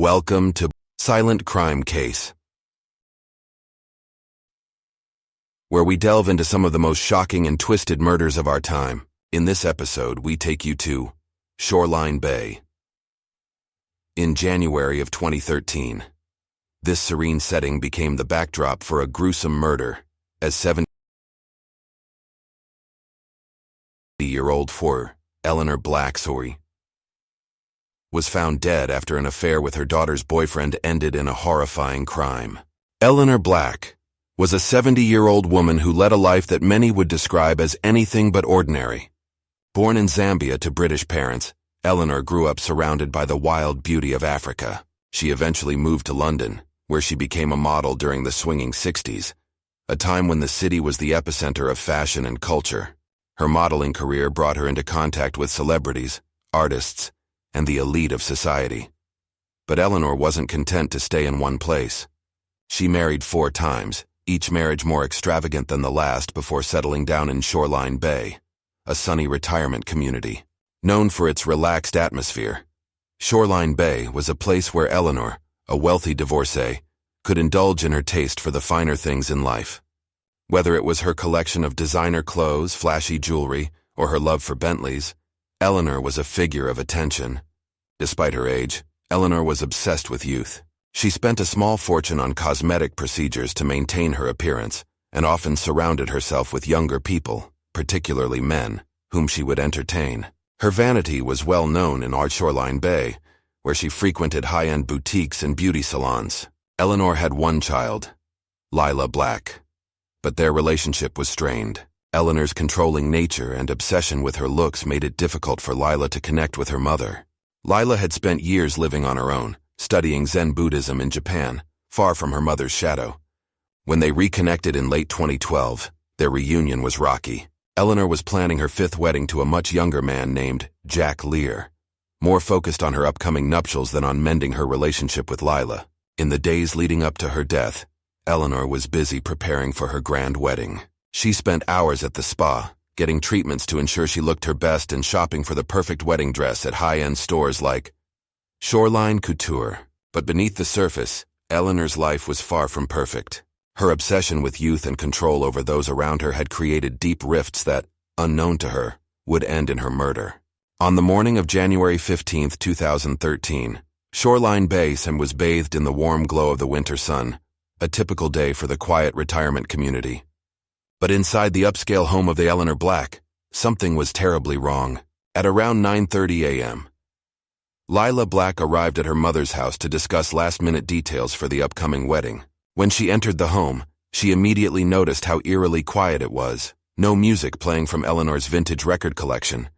Welcome to Silent Crime Case, where we delve into some of the most shocking and twisted murders of our time. In this episode, we take you to Shoreline Bay. In January of 2013, this serene setting became the backdrop for a gruesome murder, as 70-year-old Eleanor Black was found dead after an affair with her daughter's boyfriend ended in a horrifying crime. Eleanor Black was a 70-year-old woman who led a life that many would describe as anything but ordinary. Born in Zambia to British parents, Eleanor grew up surrounded by the wild beauty of Africa. She eventually moved to London, where she became a model during the swinging 60s, a time when the city was the epicenter of fashion and culture. Her modeling career brought her into contact with celebrities, artists, and the elite of society. But Eleanor wasn't content to stay in one place. She married 4 times, each marriage more extravagant than the last, before settling down in Shoreline Bay, a sunny retirement community. Known for its relaxed atmosphere, Shoreline Bay was a place where Eleanor, a wealthy divorcee, could indulge in her taste for the finer things in life. Whether it was her collection of designer clothes, flashy jewelry, or her love for Bentleys, Eleanor was a figure of attention. Despite her age, Eleanor was obsessed with youth. She spent a small fortune on cosmetic procedures to maintain her appearance, and often surrounded herself with younger people, particularly men, whom she would entertain. Her vanity was well known in Shoreline Bay, where she frequented high-end boutiques and beauty salons. Eleanor had 1 child, Lila Black, but their relationship was strained. Eleanor's controlling nature and obsession with her looks made it difficult for Lila to connect with her mother. Lila had spent years living on her own, studying Zen Buddhism in Japan, far from her mother's shadow. When they reconnected in late 2012, their reunion was rocky. Eleanor was planning her 5th wedding to a much younger man named Jack Lear, more focused on her upcoming nuptials than on mending her relationship with Lila. In the days leading up to her death, Eleanor was busy preparing for her grand wedding. She spent hours at the spa, getting treatments to ensure she looked her best and shopping for the perfect wedding dress at high-end stores like Shoreline Couture. But beneath the surface, Eleanor's life was far from perfect. Her obsession with youth and control over those around her had created deep rifts that, unknown to her, would end in her murder. On the morning of January 15, 2013, Shoreline Bay was bathed in the warm glow of the winter sun, a typical day for the quiet retirement community. But inside the upscale home of the Eleanor Black, something was terribly wrong. At around 9:30 a.m., Lila Black arrived at her mother's house to discuss last-minute details for the upcoming wedding. When she entered the home, she immediately noticed how eerily quiet it was. No music playing from Eleanor's vintage record collection.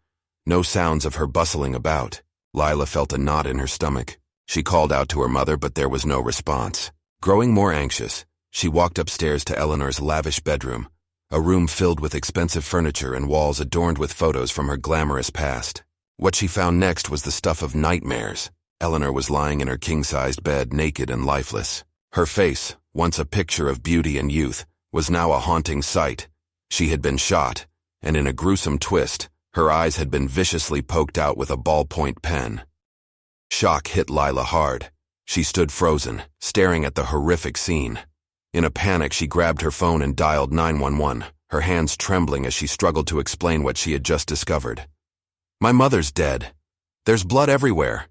No sounds of her bustling about. Lila felt a knot in her stomach. She called out to her mother, but there was no response. Growing more anxious, she walked upstairs to Eleanor's lavish bedroom, a room filled with expensive furniture and walls adorned with photos from her glamorous past. What she found next was the stuff of nightmares. Eleanor was lying in her king-sized bed, naked and lifeless. Her face, once a picture of beauty and youth, was now a haunting sight. She had been shot, and in a gruesome twist, her eyes had been viciously poked out with a ballpoint pen. Shock hit Lila hard. She stood frozen, staring at the horrific scene. In a panic, she grabbed her phone and dialed 911, her hands trembling as she struggled to explain what she had just discovered. "My mother's dead. There's blood everywhere."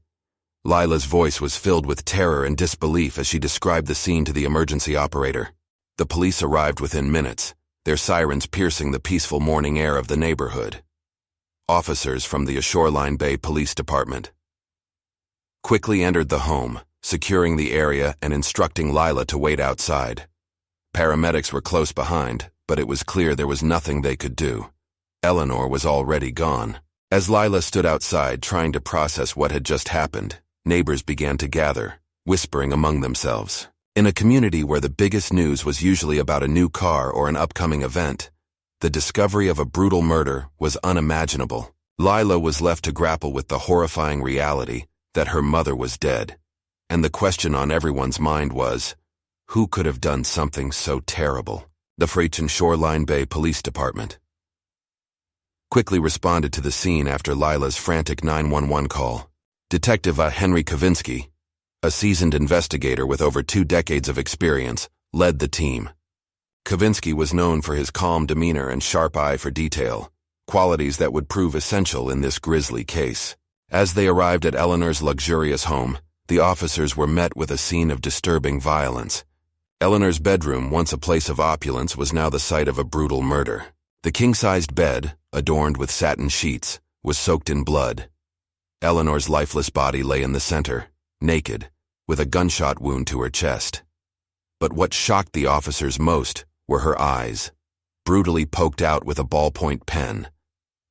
Lila's voice was filled with terror and disbelief as she described the scene to the emergency operator. The police arrived within minutes, their sirens piercing the peaceful morning air of the neighborhood. Officers from the Shoreline Bay Police Department quickly entered the home, securing the area and instructing Lila to wait outside. Paramedics were close behind, but it was clear there was nothing they could do. Eleanor was already gone. As Lila stood outside trying to process what had just happened, neighbors began to gather, whispering among themselves. In a community where the biggest news was usually about a new car or an upcoming event, the discovery of a brutal murder was unimaginable. Lila was left to grapple with the horrifying reality that her mother was dead, and the question on everyone's mind was, who could have done something so terrible? The Shoreline Bay Police Department quickly responded to the scene after Lila's frantic 911 call. Detective Henry Kavinsky, a seasoned investigator with over 2 decades of experience, led the team. Kavinsky was known for his calm demeanor and sharp eye for detail, qualities that would prove essential in this grisly case. As they arrived at Eleanor's luxurious home, the officers were met with a scene of disturbing violence. Eleanor's bedroom, once a place of opulence, was now the site of a brutal murder. The king-sized bed, adorned with satin sheets, was soaked in blood. Eleanor's lifeless body lay in the center, naked, with a gunshot wound to her chest. But what shocked the officers most were her eyes, brutally poked out with a ballpoint pen.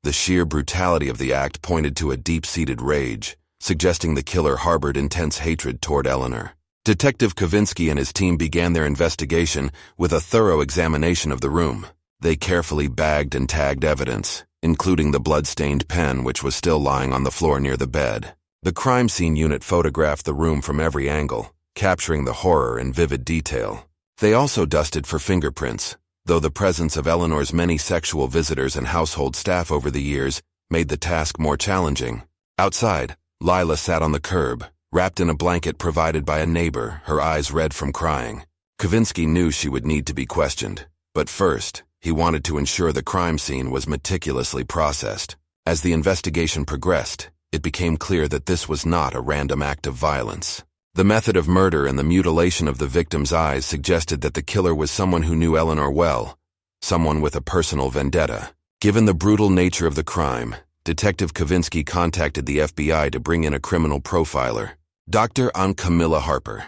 The sheer brutality of the act pointed to a deep-seated rage, suggesting the killer harbored intense hatred toward Eleanor. Detective Kavinsky and his team began their investigation with a thorough examination of the room. They carefully bagged and tagged evidence, including the blood-stained pen which was still lying on the floor near the bed. The crime scene unit photographed the room from every angle, capturing the horror in vivid detail. They also dusted for fingerprints, though the presence of Eleanor's many sexual visitors and household staff over the years made the task more challenging. Outside, Lila sat on the curb, wrapped in a blanket provided by a neighbor, her eyes red from crying. Kavinsky knew she would need to be questioned, but first, he wanted to ensure the crime scene was meticulously processed. As the investigation progressed, it became clear that this was not a random act of violence. The method of murder and the mutilation of the victim's eyes suggested that the killer was someone who knew Eleanor well, someone with a personal vendetta. Given the brutal nature of the crime, Detective Kavinsky contacted the FBI to bring in a criminal profiler, Dr. Camilla Harper,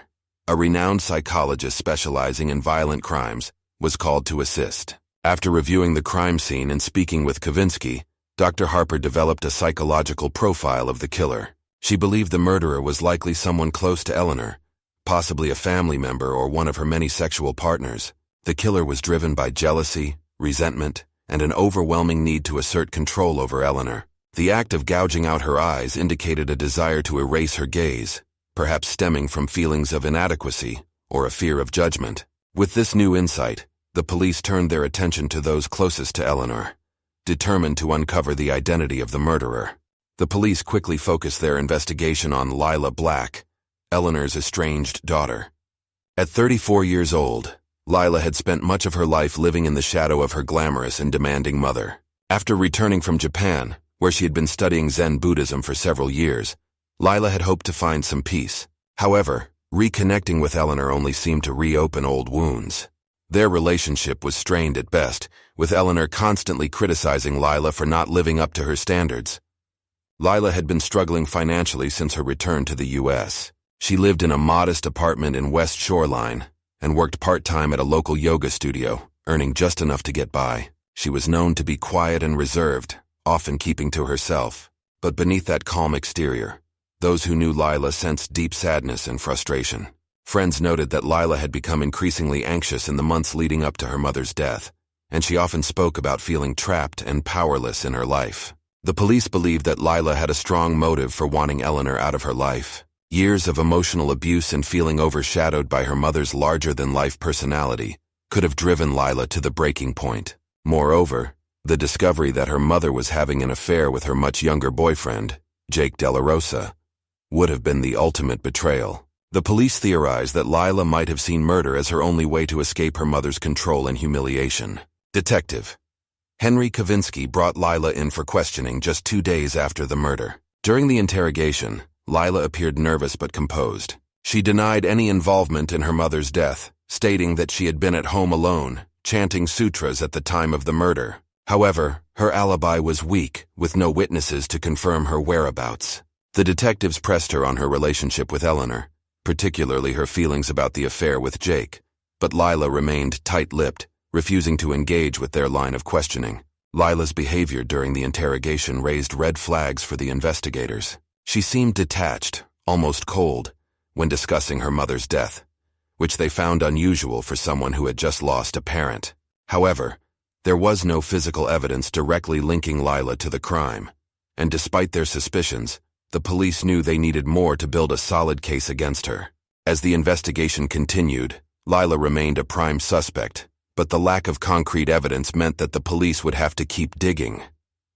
a renowned psychologist specializing in violent crimes, was called to assist. After reviewing the crime scene and speaking with Kavinsky, Dr. Harper developed a psychological profile of the killer. She believed the murderer was likely someone close to Eleanor, possibly a family member or one of her many sexual partners. The killer was driven by jealousy, resentment, and an overwhelming need to assert control over Eleanor. The act of gouging out her eyes indicated a desire to erase her gaze, perhaps stemming from feelings of inadequacy or a fear of judgment. With this new insight, the police turned their attention to those closest to Eleanor, determined to uncover the identity of the murderer. The police quickly focused their investigation on Lila Black, Eleanor's estranged daughter. At 34 years old, Lila had spent much of her life living in the shadow of her glamorous and demanding mother. After returning from Japan, where she had been studying Zen Buddhism for several years, Lila had hoped to find some peace. However, reconnecting with Eleanor only seemed to reopen old wounds. Their relationship was strained at best, with Eleanor constantly criticizing Lila for not living up to her standards. Lila had been struggling financially since her return to the U.S. She lived in a modest apartment in West Shoreline and worked part-time at a local yoga studio, earning just enough to get by. She was known to be quiet and reserved, often keeping to herself. But beneath that calm exterior, those who knew Lila sensed deep sadness and frustration. Friends noted that Lila had become increasingly anxious in the months leading up to her mother's death, and she often spoke about feeling trapped and powerless in her life. The police believed that Lila had a strong motive for wanting Eleanor out of her life. Years of emotional abuse and feeling overshadowed by her mother's larger-than-life personality could have driven Lila to the breaking point. Moreover, the discovery that her mother was having an affair with her much younger boyfriend, Jake Delarosa, would have been the ultimate betrayal. The police theorized that Lila might have seen murder as her only way to escape her mother's control and humiliation. Detective Henry Kavinsky brought Lila in for questioning just 2 days after the murder. During the interrogation, Lila appeared nervous but composed. She denied any involvement in her mother's death, stating that she had been at home alone, chanting sutras at the time of the murder. However, her alibi was weak, with no witnesses to confirm her whereabouts. The detectives pressed her on her relationship with Eleanor, particularly her feelings about the affair with Jake, but Lila remained tight-lipped, refusing to engage with their line of questioning. Lila's behavior during the interrogation raised red flags for the investigators. She seemed detached, almost cold, when discussing her mother's death, which they found unusual for someone who had just lost a parent. However, there was no physical evidence directly linking Lila to the crime, and despite their suspicions, the police knew they needed more to build a solid case against her. As the investigation continued, Lila remained a prime suspect, but the lack of concrete evidence meant that the police would have to keep digging.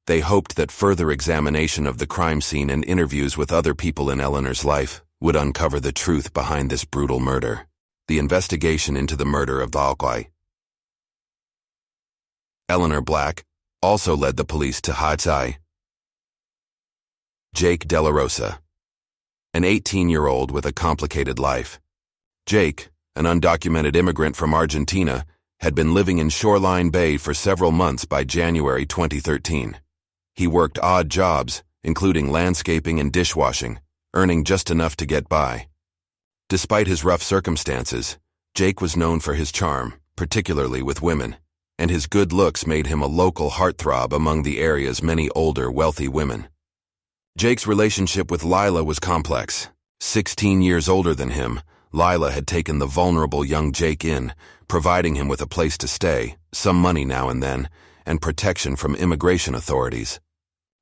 They hoped that further examination of the crime scene and interviews with other people in Eleanor's life would uncover the truth behind this brutal murder. The investigation into the murder of Lila Black. Eleanor Black also led the police to Heiress. Jake Delarosa, an 18-year-old with a complicated life. Jake, an undocumented immigrant from Argentina, had been living in Shoreline Bay for several months by January 2013. He worked odd jobs, including landscaping and dishwashing, earning just enough to get by. Despite his rough circumstances, Jake was known for his charm, particularly with women, and his good looks made him a local heartthrob among the area's many older, wealthy women. Jake's relationship with Lila was complex. 16 years older than him, Lila had taken the vulnerable young Jake in, providing him with a place to stay, some money now and then, and protection from immigration authorities.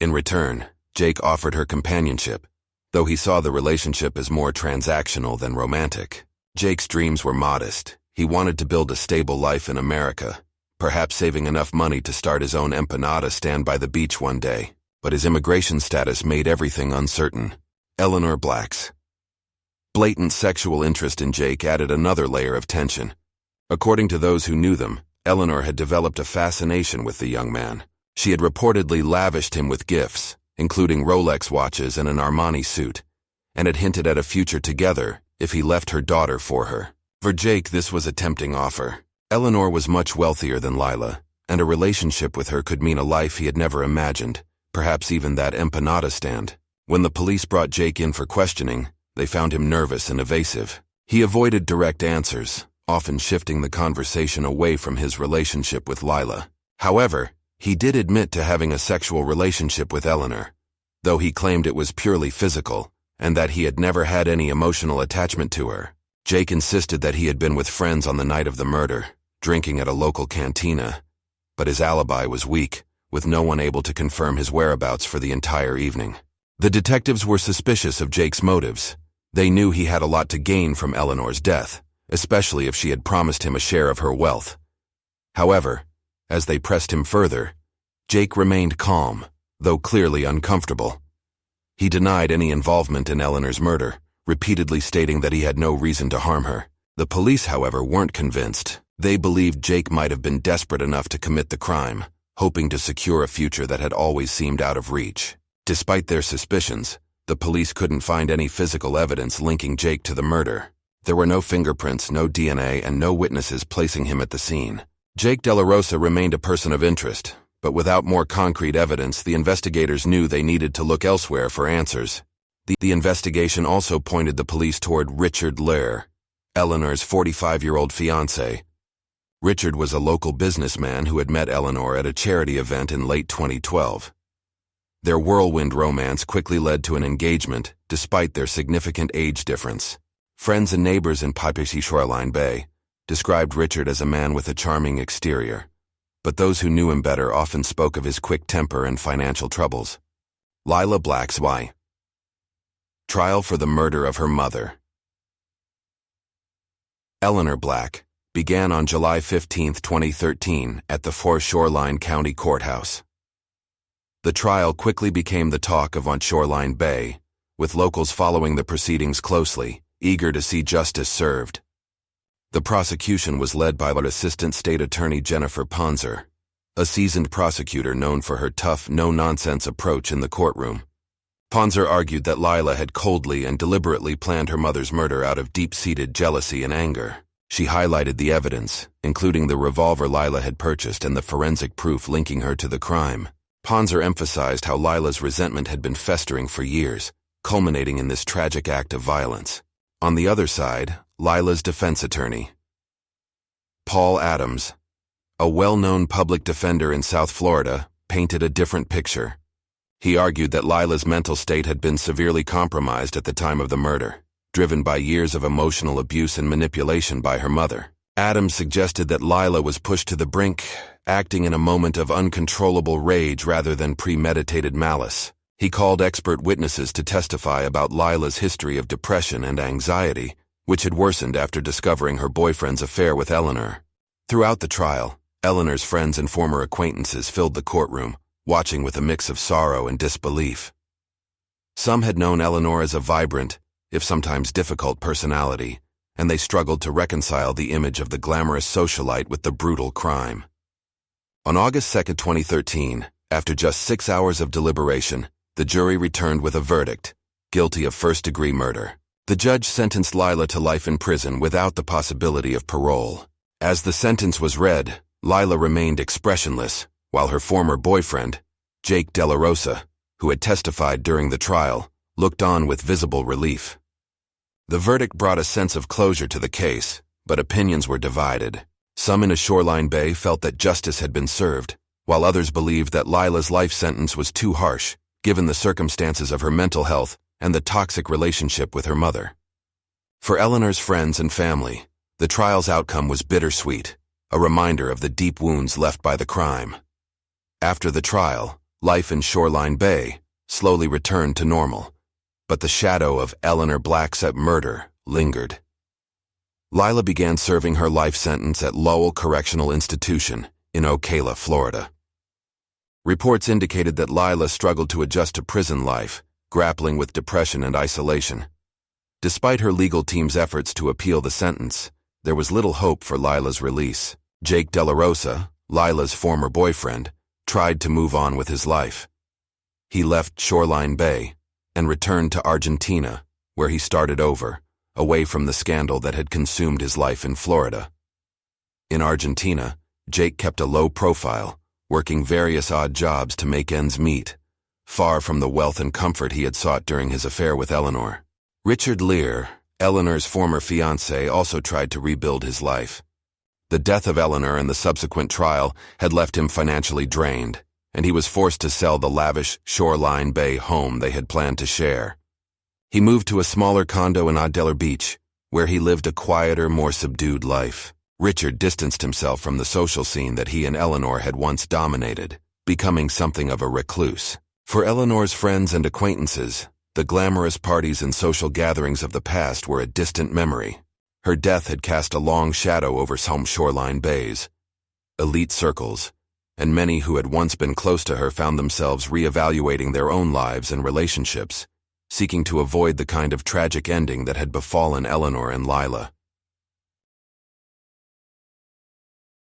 In return, Jake offered her companionship, though he saw the relationship as more transactional than romantic. Jake's dreams were modest. He wanted to build a stable life in America, perhaps saving enough money to start his own empanada stand by the beach one day. But his immigration status made everything uncertain. Eleanor Black's blatant sexual interest in Jake added another layer of tension. According to those who knew them, Eleanor had developed a fascination with the young man. She had reportedly lavished him with gifts, including Rolex watches and an Armani suit, and had hinted at a future together if he left her daughter for her. For Jake, this was a tempting offer. Eleanor was much wealthier than Lila, and a relationship with her could mean a life he had never imagined, perhaps even that empanada stand. When the police brought Jake in for questioning, they found him nervous and evasive. He avoided direct answers, often shifting the conversation away from his relationship with Lila. However, he did admit to having a sexual relationship with Eleanor, though he claimed it was purely physical, and that he had never had any emotional attachment to her. Jake insisted that he had been with friends on the night of the murder, drinking at a local cantina, but his alibi was weak, with no one able to confirm his whereabouts for the entire evening. The detectives were suspicious of Jake's motives. They knew he had a lot to gain from Eleanor's death, especially if she had promised him a share of her wealth. However, as they pressed him further, Jake remained calm, though clearly uncomfortable. He denied any involvement in Eleanor's murder, repeatedly stating that he had no reason to harm her. The police, however, weren't convinced. They believed Jake might have been desperate enough to commit the crime, hoping to secure a future that had always seemed out of reach. Despite their suspicions, the police couldn't find any physical evidence linking Jake to the murder. There were no fingerprints, no DNA, and no witnesses placing him at the scene. Jake Delarosa remained a person of interest, but without more concrete evidence, the investigators knew they needed to look elsewhere for answers. The investigation also pointed the police toward Richard Lear, Eleanor's 45-year-old fiancé. Richard was a local businessman who had met Eleanor at a charity event in late 2012. Their whirlwind romance quickly led to an engagement, despite their significant age difference. Friends and neighbors in Shoreline Bay described Richard as a man with a charming exterior, but those who knew him better often spoke of his quick temper and financial troubles. Lila Black's trial for the murder of her mother. Eleanor Black began on July 15, 2013, at the Shoreline County Courthouse. The trial quickly became the talk of Shoreline Bay, with locals following the proceedings closely, eager to see justice served. The prosecution was led by Assistant State Attorney Jennifer Ponzer, a seasoned prosecutor known for her tough, no-nonsense approach in the courtroom. Ponzer argued that Lila had coldly and deliberately planned her mother's murder out of deep-seated jealousy and anger. She highlighted the evidence, including the revolver Lila had purchased and the forensic proof linking her to the crime. Ponzer emphasized how Lila's resentment had been festering for years, culminating in this tragic act of violence. On the other side, Lila's defense attorney, Paul Adams, a well-known public defender in South Florida, painted a different picture. He argued that Lila's mental state had been severely compromised at the time of the murder, driven by years of emotional abuse and manipulation by her mother. Adams suggested that Lila was pushed to the brink, acting in a moment of uncontrollable rage rather than premeditated malice. He called expert witnesses to testify about Lila's history of depression and anxiety, which had worsened after discovering her boyfriend's affair with Eleanor. Throughout the trial, Eleanor's friends and former acquaintances filled the courtroom, watching with a mix of sorrow and disbelief. Some had known Eleanor as a vibrant, if sometimes difficult personality, and they struggled to reconcile the image of the glamorous socialite with the brutal crime. On August 2, 2013, after just 6 hours of deliberation, the jury returned with a verdict, guilty of first-degree murder. The judge sentenced Lila to life in prison without the possibility of parole. As the sentence was read, Lila remained expressionless, while her former boyfriend, Jake Delarosa, who had testified during the trial, looked on with visible relief. The verdict brought a sense of closure to the case, but opinions were divided. Some in Shoreline Bay felt that justice had been served, while others believed that Lila's life sentence was too harsh, given the circumstances of her mental health and the toxic relationship with her mother. For Eleanor's friends and family, the trial's outcome was bittersweet, a reminder of the deep wounds left by the crime. After the trial, life in Shoreline Bay slowly returned to normal, but the shadow of Eleanor Black's murder lingered. Lila began serving her life sentence at Lowell Correctional Institution in Ocala, Florida. Reports indicated that Lila struggled to adjust to prison life, grappling with depression and isolation. Despite her legal team's efforts to appeal the sentence, there was little hope for Lila's release. Jake Delarosa, Lila's former boyfriend, tried to move on with his life. He left Shoreline Bay and returned to Argentina, where he started over, away from the scandal that had consumed his life in Florida. In Argentina, Jake kept a low profile, working various odd jobs to make ends meet, far from the wealth and comfort he had sought during his affair with Eleanor. Richard Lear, Eleanor's former fiancé, also tried to rebuild his life. The death of Eleanor and the subsequent trial had left him financially drained, and he was forced to sell the lavish Shoreline Bay home they had planned to share. He moved to a smaller condo in Adler Beach, where he lived a quieter, more subdued life. Richard distanced himself from the social scene that he and Eleanor had once dominated, becoming something of a recluse. For Eleanor's friends and acquaintances, the glamorous parties and social gatherings of the past were a distant memory. Her death had cast a long shadow over some Shoreline Bays. Elite circles, and many who had once been close to her found themselves reevaluating their own lives and relationships, seeking to avoid the kind of tragic ending that had befallen Eleanor and Lila.